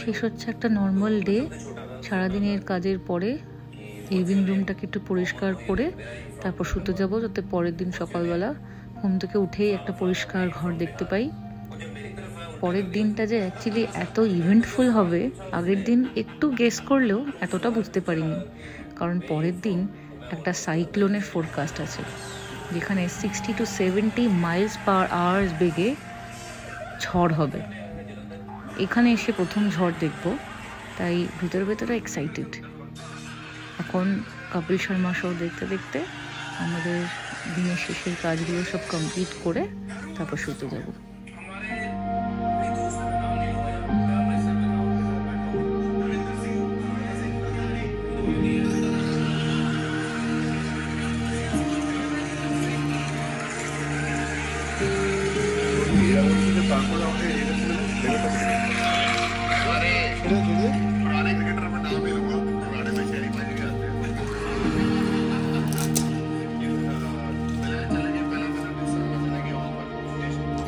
শেষ হচ্ছে একটা নর্মাল ডে। সারাদিনের কাজের পরে লিভিং রুমটাকে একটু পরিষ্কার করে তারপর শুতে যাব, যাতে পরের দিন সকালবেলা ঘুম থেকে উঠেই একটা পরিষ্কার ঘর দেখতে পাই। পরের দিনটা যে অ্যাকচুয়ালি এত ইভেন্টফুল হবে আগের দিন একটু গেস করলেও এতটা বুঝতে পারিনি, কারণ পরের দিন একটা সাইক্লোনের ফোরকাস্ট আছে, যেখানে 60 to 70 মাইলস পার আওয়ার্স বেগে ঝড় হবে। এখানে এসে প্রথম ঝড় দেখব, তাই ভিতরে ভেতরে এক্সাইটেড। এখন কপিল শর্মা শো দেখতে দেখতে আমাদের দিনের শেষের কাজগুলো সব কমপ্লিট করে তারপর শুতে যাব।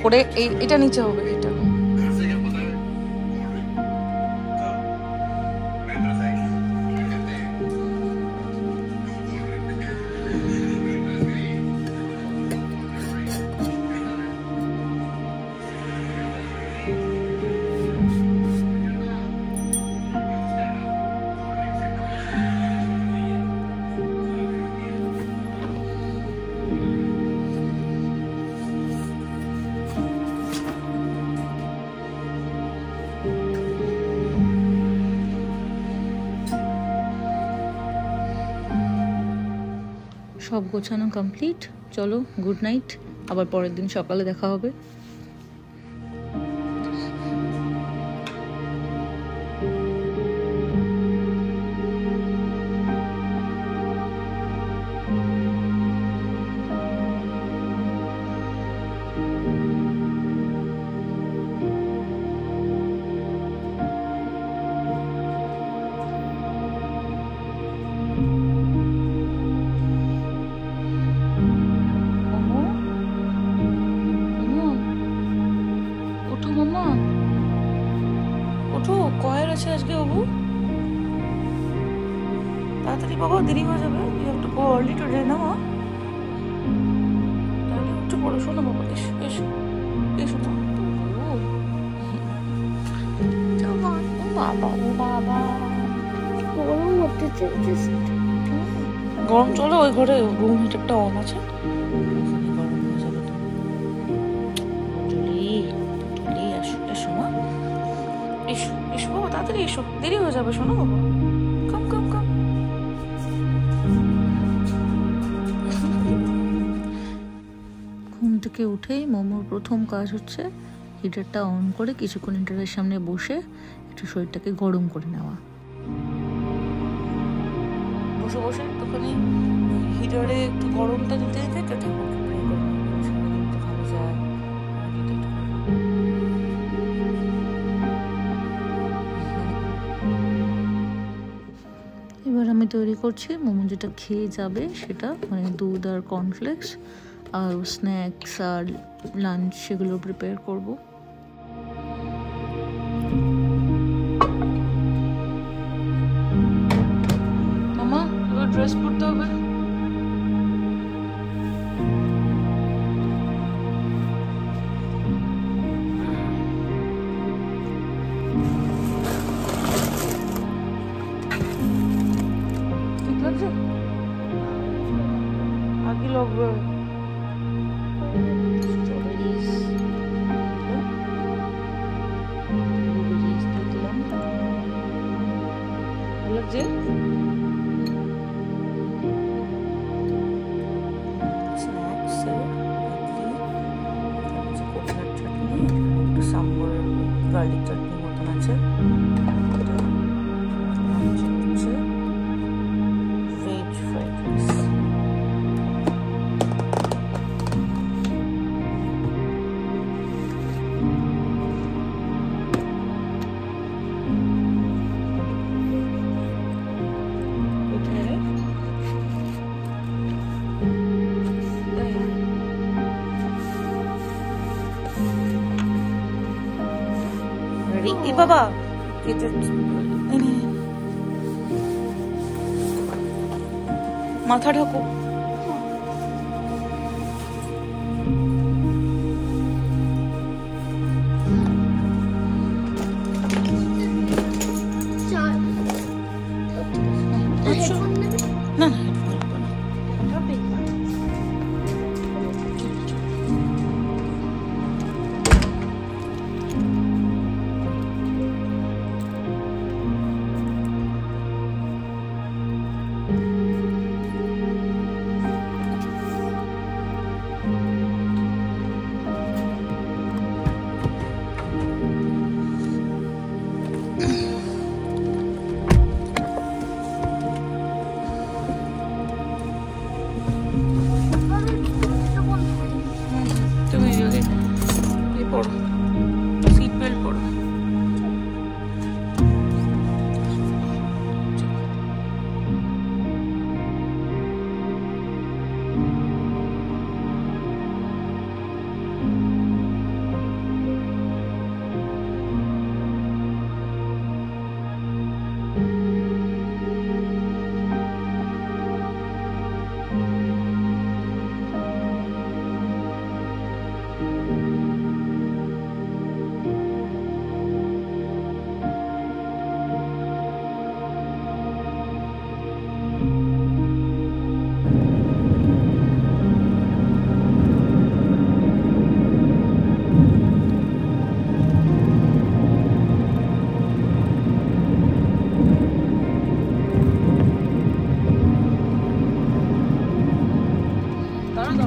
করে এটা নিচে হবে, এটা সব গোছানো কমপ্লিট। চলো গুড নাইট, আবার পরের দিন সকালে দেখা হবে। ওঠো, কয়ের আছে আজকে বাবু, তাড়াতাড়ি বাবা, দেরি হয়ে যাবে। You have to go early today না মা। তাহলে একটু পড়াশোনা বাবা, এসো এসো এসো তো। বাবা ও বাবা, গরম হচ্ছে, গরম। চলো ওই ঘরে রুম হিটারটা অন আছে, গরম হয়ে যাবে তো। এসো এসো মা, এসো এসো বাবা, তাড়াতাড়ি এসো, দেরি হয়ে যাবে। শোনো বাবা, কাম কাম কাম। ঘুম থেকে উঠেই মোমোর প্রথম কাজ হচ্ছে হিটারটা অন করে কিছুক্ষণ হিটারের সামনে বসে একটু শরীরটাকে গরম করে নেওয়া। বসে বসে একটুখানি হিটারে একটু গরমটা দিতে দিতে ঠাকুরকে প্রে করে ভালো যায়। এবার আমি তৈরি করছি মোমো যেটা খেয়ে যাবে সেটা, মানে দুধ আর কর্নফ্লেক্স আর স্ন্যাক্স আর লাঞ্চ, সেগুলো প্রিপেয়ার করব। মামা এবার ড্রেস পরতে হবে। আগে লাগবে লাগছে। কোকোনাট চাটনি, একটু সাম্বার গার্লিক চাটনি মতন আছে। Veg fried rice. বাবা মাথা ঢাকো। না না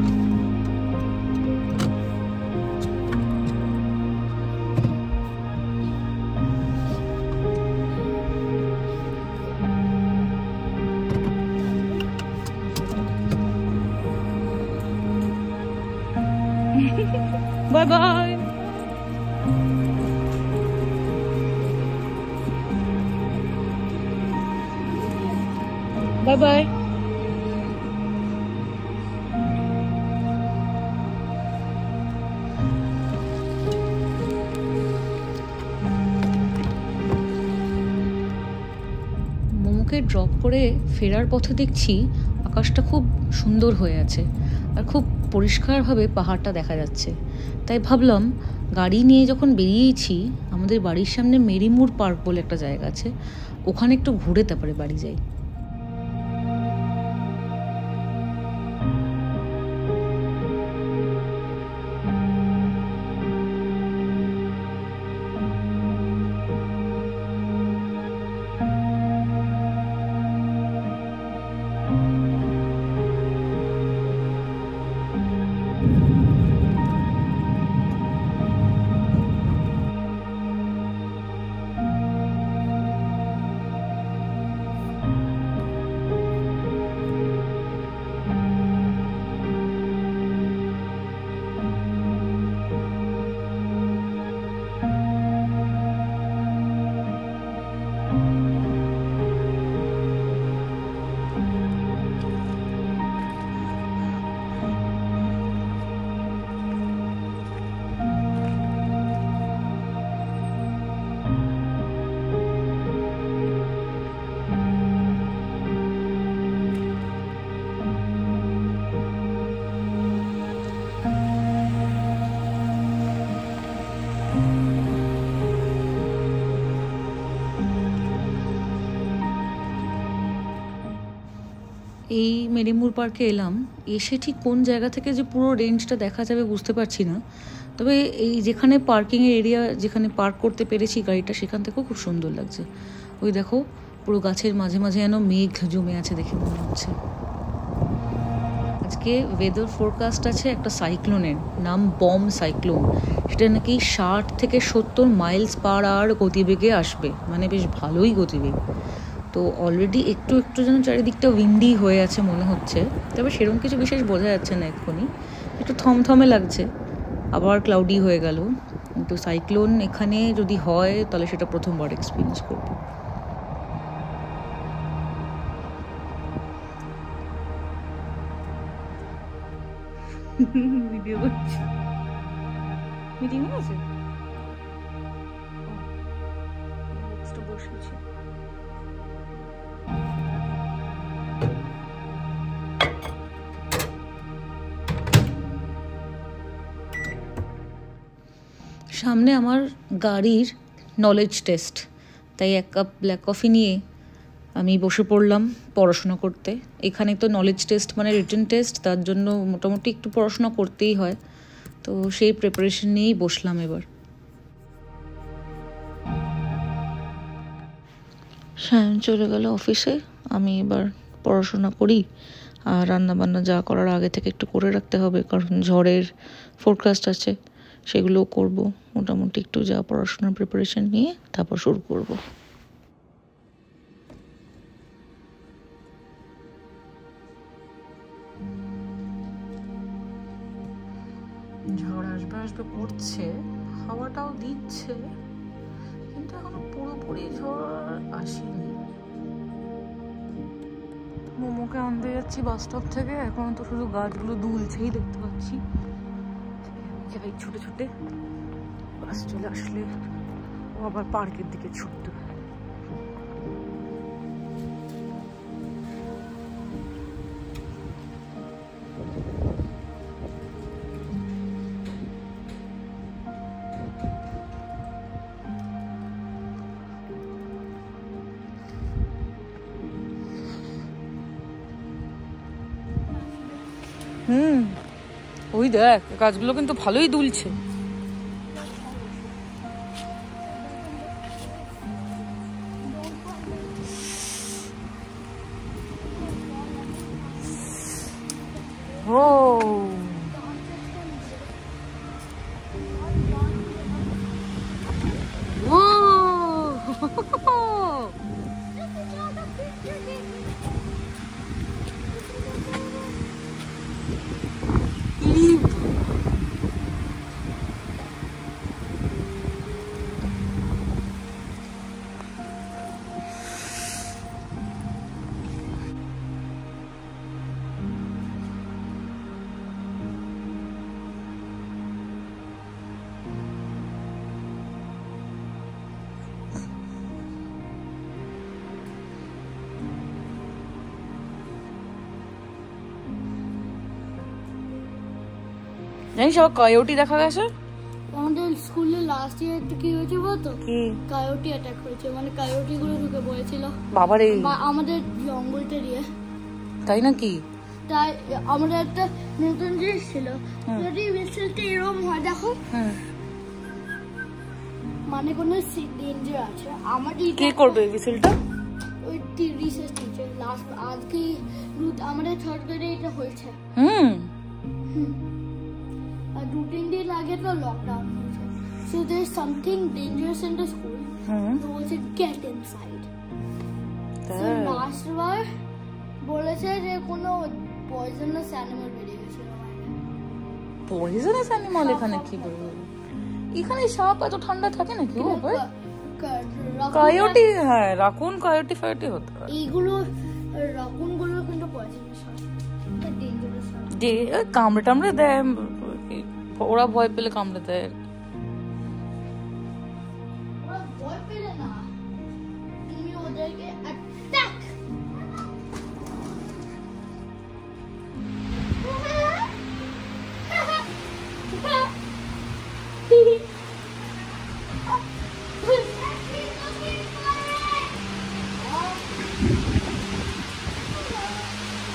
Bye bye. Bye bye. মোমোকে ড্রপ করে ফেরার পথে দেখছি আকাশটা খুব সুন্দর হয়ে আছে আর খুব পরিষ্কারভাবে পাহাড়টা দেখা যাচ্ছে। তাই ভাবলাম গাড়ি নিয়ে যখন বেরিয়েছি, আমাদের বাড়ির সামনে মেরিমুর পার্ক বলে একটা জায়গা আছে, ওখানে একটু ঘুরে তারপরে বাড়ি যাই। এই মেরিমুর পার্কে এলাম, এসে ঠিক কোন জায়গা থেকে যে পুরো রেঞ্জটা দেখা যাবে বুঝতে পারছি না। তবে এই যেখানে পার্কিংয়ের এরিয়া, যেখানে পার্ক করতে পেরেছি গাড়িটা, সেখান থেকেও খুব সুন্দর লাগছে। ওই দেখো পুরো গাছের মাঝে মাঝে যেন মেঘ জমে আছে দেখে মনে হচ্ছে। আজকে ওয়েদার ফোরকাস্ট আছে একটা সাইক্লোনের, নাম বম সাইক্লোন। সেটা নাকি 60 থেকে 70 মাইলস পার আওয়ার গতিবেগে আসবে, মানে বেশ ভালোই গতিবেগ। তো অলরেডি একটু একটু যেন চারিদিকটা উইন্ডি হয়ে আছে মনে হচ্ছে, তবে সেরকম কিছু বিশেষ বোঝা যাচ্ছে না এক্ষুনি। একটু থমথমে লাগছে, আবার ক্লাউডি হয়ে গেল। কিন্তু সাইক্লোন এখানে যদি হয় তাহলে সেটা প্রথমবার এক্সপিরিয়েন্স করব। ভিডিও করছি, মিটিং আছে। সামনে আমার গাড়ির নলেজ টেস্ট, তাই 1 কাপ ব্ল্যাক কফি নিয়ে আমি বসে পড়লাম পড়াশোনা করতে। এখানে তো নলেজ টেস্ট মানে রিটেন টেস্ট, তার জন্য মোটামুটি একটু পড়াশোনা করতেই হয়, তো সেই প্রিপারেশন নিয়েই বসলাম এবার। সায়ন চলে গেল অফিসে, আমি এবার পড়াশোনা করি। আর রান্নাবান্না যা করার আগে থেকে একটু করে রাখতে হবে, কারণ ঝড়ের ফোরকাস্ট আছে, সেগুলোও করব। মোটামুটি একটু যা পড়াশোনার প্রিপারেশন নিয়ে তারপর শুরু করব। ঝড় আসবে আসবে করছে, হাওয়াটাও দিচ্ছে, কিন্তু এখনো পুরোপুরি ঝড় আসেনি। মোমোকে আনতে যাচ্ছি বাস স্টপ থেকে, এখন তো শুধু গাছগুলো দুলছেই দেখতে পাচ্ছি। যাই ছুটে ছুটে, বাস চলে আসলে ও আবার পার্কের দিকে ছুটতে। ওই দেখ, গাছগুলো কিন্তু ভালোই দুলছে। জানিস আবার কয়োটি দেখা গেছে আমাদের স্কুলে লাস্ট ইয়ার কি হয়েছে বলতো? কি কয়োটি অ্যাটাক হয়েছে, মানে কয়োটি গুলো ঢুকে পড়েছিল। বাবারে, আমাদের জঙ্গলটা দিয়ে। তাই নাকি? তাই আমাদের একটা নতুন জিনিস ছিল, যদি মিছিলটা এরকম হয় দেখো, মানে কোনো ডেঞ্জার আছে। আমাদের কি করবে মিছিলটা? ওই রিসার্চ টিচার লাস্ট আজকে আমাদের থার্ড গ্রেডে এটা হয়েছে। আর 2-3 দিন আগে তো লকডাউন হয়েছে। So there's something dangerous in the school. So was it get inside? So last বার বলেছে যে কোনো পয়জনাস অ্যানিমাল বেরিয়ে গেছিল। পয়জনাস অ্যানিমাল এখানে কি বলবো? এখানে সাপ এত ঠান্ডা থাকে নাকি? ও ভাই কয়োটি, হ্যাঁ রাকুন কয়োটি ফায়োটি হতো। এইগুলো রাকুন গুলো কিন্তু পয়জনাস হয়, এটা ডেঞ্জারাস হয়। যে কামড়ে টামড়ে দেয়, ওরা ভয় পেলে কামড়ে দেয়। ওরা ভয় পেলে না, তুমি ওদেরকে attack.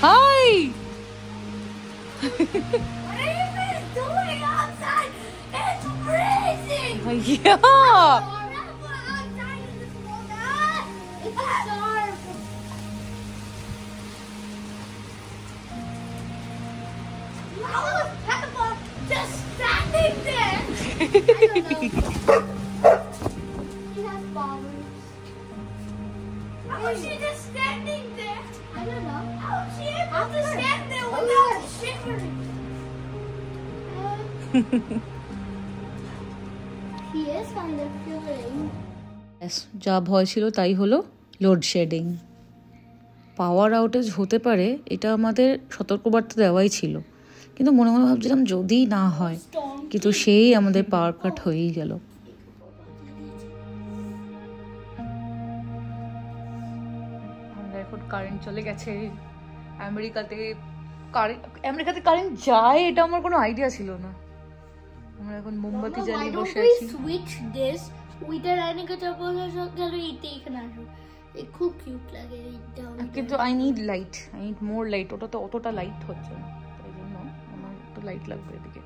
Hi Yeah. Just standing there. She has powers. How is she just standing there? I don't know. How is she able to stand there without shivering? He is kind of shivering. যা ভয় ছিল তাই হলো, load shedding. পাওয়ার outage হতে পারে, এটা আমাদের সতর্কবার্তা দেওয়াই ছিল, কিন্তু মনে মনে ভাবছিলাম যদি না হয়, কিন্তু সেই আমাদের পাওয়ার কাট হয়েই গেল। এখন কারেন্ট চলে গেছে। আমেরিকাতে কারেন্ট যায় এটা আমার কোনো আইডিয়া ছিল না। আমরা এখন মোমবাতি জ্বালিয়ে বসে আছি। সুইচ দিস উইটার আইনিকা চাপলের সাথে এইটা এখানে আসো, খুব কিউট লাগে এইটা। কিন্তু আই নিড মোর লাইট। ওটাতে অতটা লাইট হচ্ছে না, তাই জন্য আমার একটু লাইট লাগবে এদিকে।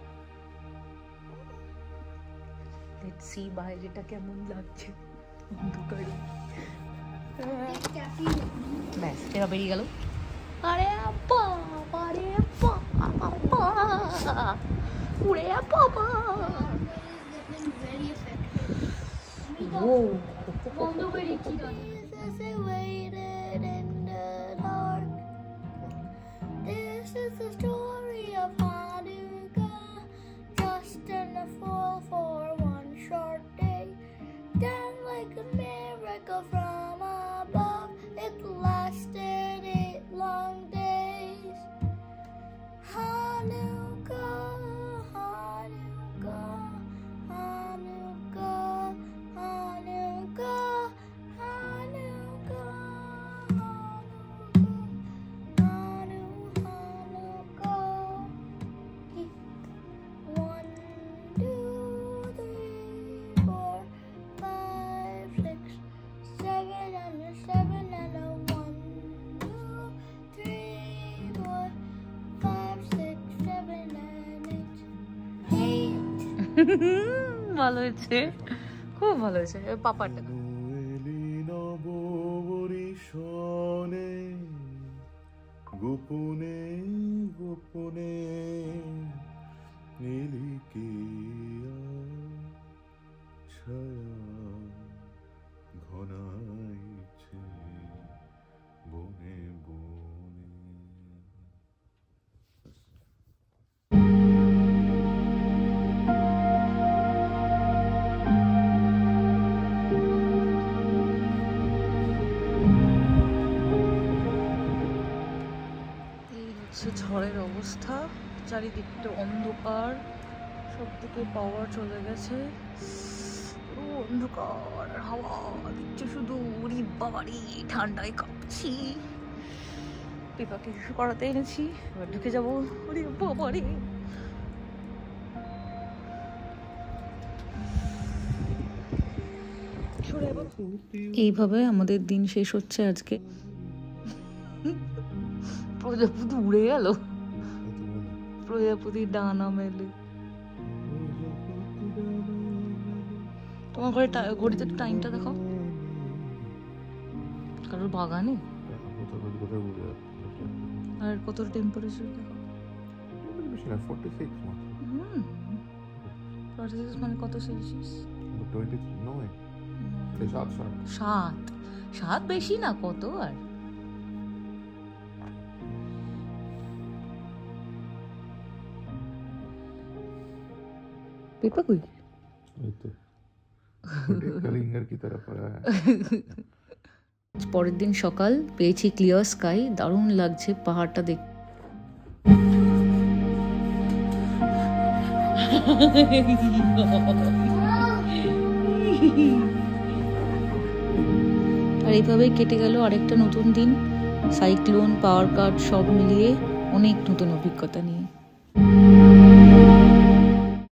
লেটস সি বাইরেটা কেমন লাগছে অন্ধকারে। ব্যাস এরা বেরিয়ে গেল। আরে বাবা রে বাবা, উড়ে বাবা। ও বন্ধ করে কি করে? This is the story of Hanukkah, just in a fall for one short day. Then like a miracle from above, it lasted 8 long days. Hanukkah, Hanukkah, Hanukkah, Hanukkah, Hanukkah, Hanukkah. 1, 2, 3, 4, 5, 6, 7 and a 7 and a 1, 2, 3, 4, 5, 6, 7 and 8. ভালো হয়েছে, খুব ভালো হয়েছে। পাপাটা গোপনে গোপনে নীলিকিয়া ছায়া ঘনাইছে বনে বনে। ঝড়ের অবস্থা, চারিদিকটা অন্ধকার, সব দিকে পাওয়ার চলে গেছে, পুরো অন্ধকার, হাওয়া দিচ্ছে শুধু। উড়ি বাবারি, ঠান্ডায় কাঁপছি। পেপাকে কিছু করাতে এনেছি, এবার ঢুকে যাবো। উড়ি বাবারি, এইভাবে আমাদের দিন শেষ হচ্ছে আজকে। প্রজাপতি উড়ে গেল, প্রজাপতি ডানা মেলে। তোমার ঘরে ঘড়িতে টাইমটা দেখাও, কারোর বাগানে। আর কত টেম্পারেচার দেখো? 46 মানে কত সেলসিয়াস? 7 বেশি না, কত আর। पेपा कोई পরের দিন সকাল, পেয়েছি ক্লিয়ার স্কাই, দারুণ লাগছে পাহাড়টা দেখতে। আর এইভাবেই কেটে গেল আরেকটা নতুন দিন, সাইক্লোন, পাওয়ার কাট সব মিলিয়ে অনেক নতুন অভিজ্ঞতা নিয়ে।